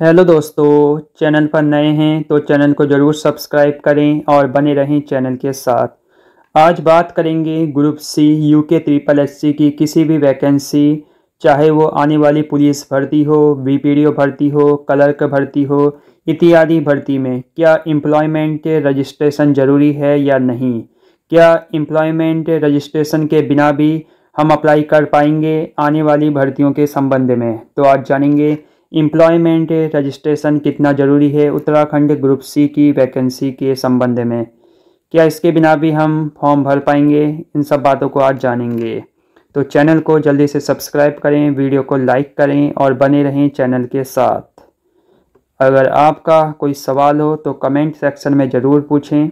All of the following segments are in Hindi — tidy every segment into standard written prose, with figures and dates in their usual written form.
हेलो दोस्तों, चैनल पर नए हैं तो चैनल को ज़रूर सब्सक्राइब करें और बने रहें चैनल के साथ। आज बात करेंगे group C UK triple SC की किसी भी वैकेंसी, चाहे वो आने वाली पुलिस भर्ती हो, बीपीडीओ भर्ती हो, क्लर्क भर्ती हो इत्यादि भर्ती में क्या एम्प्लॉयमेंट रजिस्ट्रेशन ज़रूरी है या नहीं। क्या एम्प्लॉयमेंट रजिस्ट्रेशन के बिना भी हम अप्लाई कर पाएंगे आने वाली भर्तियों के संबंध में। तो आज जानेंगे एम्प्लॉयमेंट रजिस्ट्रेशन कितना ज़रूरी है उत्तराखंड ग्रुप सी की वैकेंसी के संबंध में। क्या इसके बिना भी हम फॉर्म भर पाएंगे, इन सब बातों को आज जानेंगे। तो चैनल को जल्दी से सब्सक्राइब करें, वीडियो को लाइक करें और बने रहें चैनल के साथ। अगर आपका कोई सवाल हो तो कमेंट सेक्शन में ज़रूर पूछें।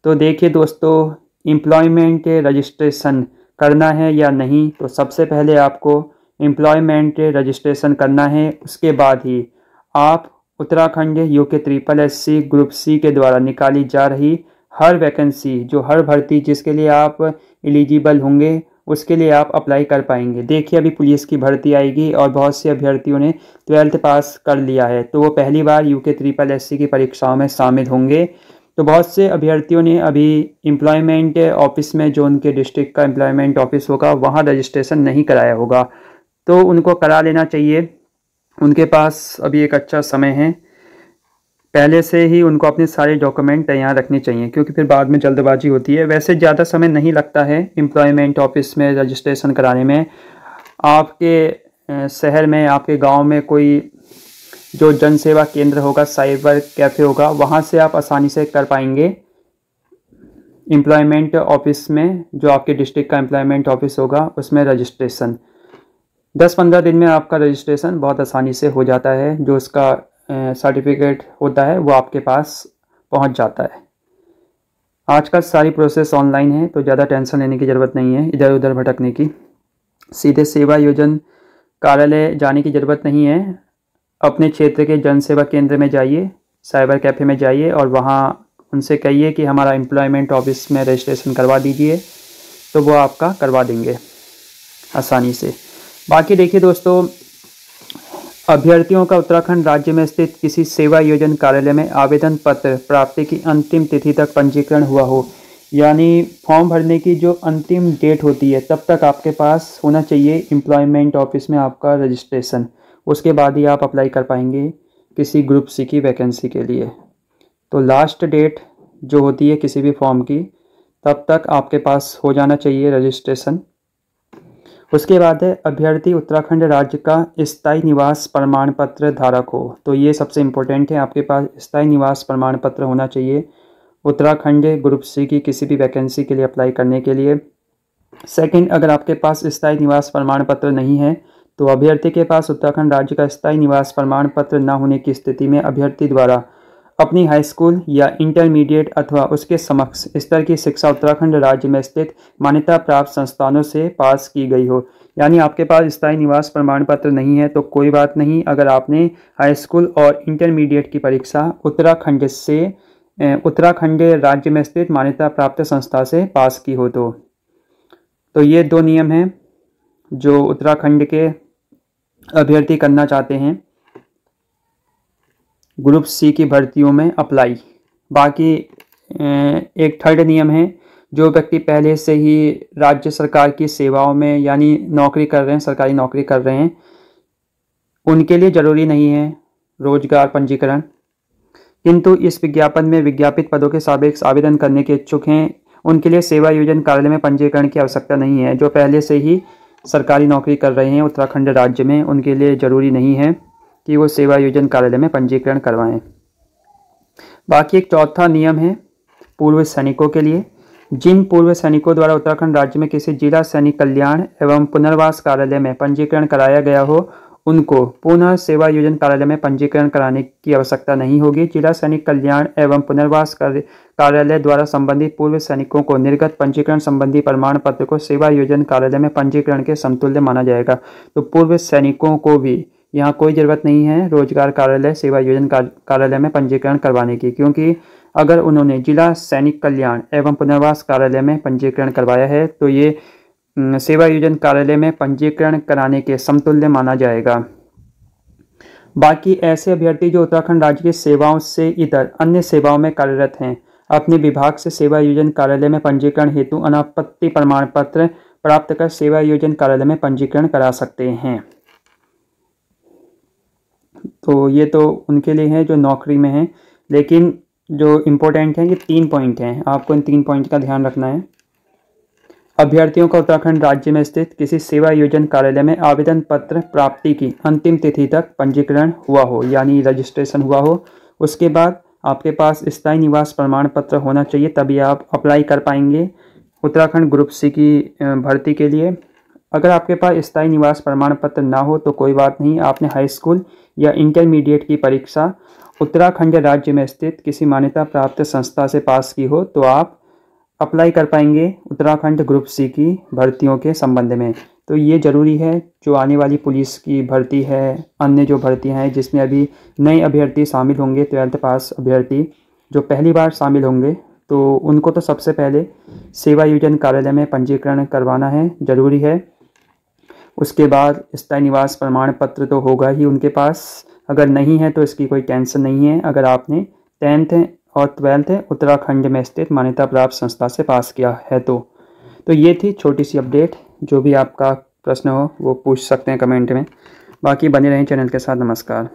तो देखिए दोस्तों, एम्प्लॉयमेंट रजिस्ट्रेशन करना है या नहीं, तो सबसे पहले आपको एम्प्लॉयमेंट रजिस्ट्रेशन करना है। उसके बाद ही आप Uttarakhand UK triple SC group C के द्वारा निकाली जा रही हर वैकेंसी, जो हर भर्ती जिसके लिए आप एलिजिबल होंगे उसके लिए आप अप्लाई कर पाएंगे। देखिए, अभी पुलिस की भर्ती आएगी और बहुत से अभ्यर्थियों ने 12th पास कर लिया है, तो वो पहली बार यूके ट्रिपल एससी की परीक्षाओं में शामिल होंगे। तो बहुत से अभ्यर्थियों ने अभी एम्प्लॉयमेंट ऑफिस में, जो उनके डिस्ट्रिक्ट का एम्प्लॉयमेंट ऑफिस होगा, वहाँ रजिस्ट्रेशन नहीं कराया होगा, तो उनको करा लेना चाहिए। उनके पास अभी एक अच्छा समय है, पहले से ही उनको अपने सारे डॉक्यूमेंट तैयार रखने चाहिए, क्योंकि फिर बाद में जल्दबाजी होती है। वैसे ज़्यादा समय नहीं लगता है एम्प्लॉयमेंट ऑफिस में रजिस्ट्रेशन कराने में। आपके शहर में, आपके गांव में कोई जो जन सेवा केंद्र होगा, साइबर कैफ़े होगा, वहां से आप आसानी से कर पाएंगे एम्प्लॉयमेंट ऑफिस में, जो आपके डिस्ट्रिक्ट का एम्प्लॉयमेंट ऑफिस होगा उसमें रजिस्ट्रेशन। 10-15 दिन में आपका रजिस्ट्रेशन बहुत आसानी से हो जाता है। जो उसका सर्टिफिकेट होता है वो आपके पास पहुंच जाता है। आजकल सारी प्रोसेस ऑनलाइन है, तो ज़्यादा टेंशन लेने की ज़रूरत नहीं है इधर उधर भटकने की। सीधे सेवा योजन कार्यालय जाने की ज़रूरत नहीं है। अपने क्षेत्र के जन सेवा केंद्र में जाइए, साइबर कैफ़े में जाइए और वहाँ उनसे कहिए कि हमारा एम्प्लॉयमेंट ऑफिस में रजिस्ट्रेशन करवा दीजिए, तो वो आपका करवा देंगे आसानी से। बाकी देखिए दोस्तों, अभ्यर्थियों का उत्तराखंड राज्य में स्थित किसी सेवा योजन कार्यालय में आवेदन पत्र प्राप्ति की अंतिम तिथि तक पंजीकरण हुआ हो, यानी फॉर्म भरने की जो अंतिम डेट होती है तब तक आपके पास होना चाहिए एम्प्लॉयमेंट ऑफिस में आपका रजिस्ट्रेशन। उसके बाद ही आप अप्लाई कर पाएंगे किसी ग्रुप सी की वैकेंसी के लिए। तो लास्ट डेट जो होती है किसी भी फॉर्म की, तब तक आपके पास हो जाना चाहिए रजिस्ट्रेशन। उसके बाद है अभ्यर्थी उत्तराखंड राज्य का स्थायी निवास प्रमाण पत्र धारक हो। तो ये सबसे इम्पोर्टेंट है, आपके पास स्थायी निवास प्रमाण पत्र होना चाहिए उत्तराखंड ग्रुप सी की किसी भी वैकेंसी के लिए अप्लाई करने के लिए। सेकंड, अगर आपके पास स्थायी निवास प्रमाण पत्र नहीं है तो अभ्यर्थी के पास उत्तराखंड राज्य का स्थायी निवास प्रमाण पत्र न होने की स्थिति में अभ्यर्थी द्वारा अपनी हाई स्कूल या इंटरमीडिएट अथवा उसके समक्ष स्तर की शिक्षा उत्तराखंड राज्य में स्थित मान्यता प्राप्त संस्थानों से पास की गई हो। यानी आपके पास स्थायी निवास प्रमाण पत्र नहीं है तो कोई बात नहीं, अगर आपने हाई स्कूल और इंटरमीडिएट की परीक्षा उत्तराखंड राज्य में स्थित मान्यता प्राप्त संस्था से पास की हो तो ये दो नियम हैं जो उत्तराखंड के अभ्यर्थी करना चाहते हैं ग्रुप सी की भर्तियों में अप्लाई। बाकी एक थर्ड नियम है, जो व्यक्ति पहले से ही राज्य सरकार की सेवाओं में यानी नौकरी कर रहे हैं, सरकारी नौकरी कर रहे हैं, उनके लिए ज़रूरी नहीं है रोजगार पंजीकरण। किंतु इस विज्ञापन में विज्ञापित पदों के सापेक्ष आवेदन करने के इच्छुक हैं, उनके लिए सेवा योजन कार्यालय में पंजीकरण की आवश्यकता नहीं है। जो पहले से ही सरकारी नौकरी कर रहे हैं उत्तराखंड राज्य में, उनके लिए ज़रूरी नहीं है कि वो सेवा योजन कार्यालय में पंजीकरण करवाएं। बाकी एक चौथा नियम है पूर्व सैनिकों के लिए। जिन पूर्व सैनिकों द्वारा उत्तराखंड राज्य में किसी जिला सैनिक कल्याण एवं पुनर्वास कार्यालय में पंजीकरण कराया गया हो, उनको पुनः सेवा योजन कार्यालय में पंजीकरण कराने की आवश्यकता नहीं होगी। जिला सैनिक कल्याण एवं पुनर्वास कार्यालय द्वारा संबंधित पूर्व सैनिकों को निर्गत पंजीकरण संबंधी प्रमाण पत्र को सेवा योजन कार्यालय में पंजीकरण के समतुल्य माना जाएगा। तो पूर्व सैनिकों को भी यहाँ कोई ज़रूरत नहीं है रोजगार कार्यालय, सेवा योजन कार्यालय में पंजीकरण करवाने की, क्योंकि अगर उन्होंने जिला सैनिक कल्याण एवं पुनर्वास कार्यालय में पंजीकरण करवाया है तो ये सेवा योजन कार्यालय में पंजीकरण कराने के समतुल्य माना जाएगा। बाकी ऐसे अभ्यर्थी जो उत्तराखंड राज्य की सेवाओं से इतर अन्य सेवाओं में कार्यरत हैं अपने विभाग से सेवा योजन कार्यालय में पंजीकरण हेतु अनापत्ति प्रमाण पत्र प्राप्त कर सेवा योजन कार्यालय में पंजीकरण करा सकते हैं। तो ये तो उनके लिए है जो नौकरी में है, लेकिन जो इम्पोर्टेंट है ये 3 पॉइंट हैं, आपको इन 3 पॉइंट का ध्यान रखना है। अभ्यर्थियों का उत्तराखंड राज्य में स्थित किसी सेवा योजन कार्यालय में आवेदन पत्र प्राप्ति की अंतिम तिथि तक पंजीकरण हुआ हो, यानी रजिस्ट्रेशन हुआ हो। उसके बाद आपके पास स्थायी निवास प्रमाण पत्र होना चाहिए, तभी आप अप्लाई कर पाएंगे उत्तराखंड ग्रुप सी की भर्ती के लिए। अगर आपके पास स्थायी निवास प्रमाण पत्र ना हो तो कोई बात नहीं, आपने हाई स्कूल या इंटरमीडिएट की परीक्षा उत्तराखंड राज्य में स्थित किसी मान्यता प्राप्त संस्था से पास की हो तो आप अप्लाई कर पाएंगे उत्तराखंड ग्रुप सी की भर्तियों के संबंध में। तो ये ज़रूरी है, जो आने वाली पुलिस की भर्ती है, अन्य जो भर्तियां हैं जिसमें अभी नए अभ्यर्थी शामिल होंगे, 12th पास अभ्यर्थी जो पहली बार शामिल होंगे, तो उनको तो सबसे पहले सेवा योजन कार्यालय में पंजीकरण करवाना है, ज़रूरी है। उसके बाद स्थायी निवास प्रमाण पत्र तो होगा ही उनके पास, अगर नहीं है तो इसकी कोई टेंशन नहीं है। अगर आपने 10th और 12th उत्तराखंड में स्थित मान्यता प्राप्त संस्था से पास किया है तो ये थी छोटी सी अपडेट। जो भी आपका प्रश्न हो वो पूछ सकते हैं कमेंट में। बाकी बने रहें चैनल के साथ। नमस्कार।